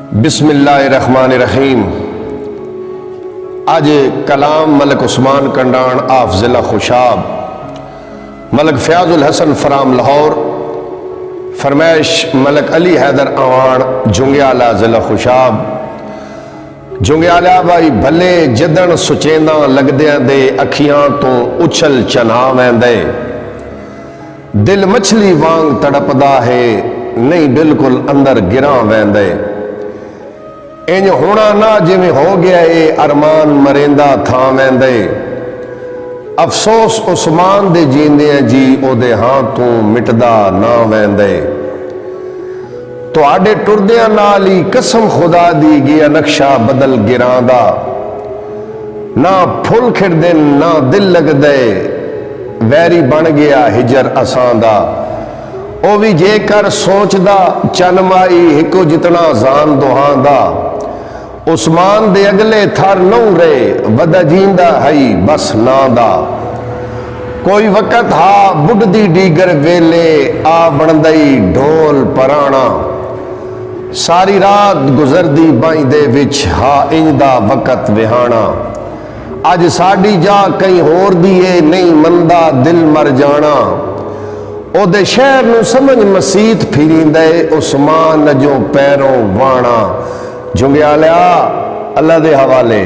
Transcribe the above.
बिस्मिल्लाहिर्रहमानिर्रहीम। आज कलाम मलक उस्मान कंडान आफ ज़िला खुशाब, मलक फ़याज़ुल हसन फराम लाहौर, फरमाइश मलक अली हैदर आवान जुंगियाला ज़िला खुशाब। जुंगियाला भाई भले जदन सुचेंदा लगदियां दे अखियां तो उछल चना वैंदे, दिल मछली वांग तड़पदा है नहीं बिल्कुल अंदर गिरा वैंदे। इंज होना ना जिमें हो गया ये अरमान मरेंदा था वैंदे, अफसोस उस्मान दे जींदे जी ओदे हाथों मिटदा ना वैंदे। तुहाडे टुरदियां नाल ही कसम खुदा दी गया नक्शा बदल गिरांदा, ना फुल खिड़दे ना दिल लगदे, वैरी बन गया हिजर असां दा। ओ भी जेकर सोचदा चन माई हिको जितना जान दुहांदा, उस्मान दे अगले थर नौ रे वदा जींदा हई बस ना दा। कोई वक़्त हा बुढ़दी डीगर वेले आ बनदई ढोल पराना, सारी रात गुजरदी बाई दे विच हा इंदा वक़्त विहाना। अज साड़ी जा कई होर दिए नहीं मंदा दिल मर जाना, ओदे शहर नू समझ मसीत फिरींदे उस्मान जो पैरों वाणा। जुंगियाला अल्लाह दे हवाले।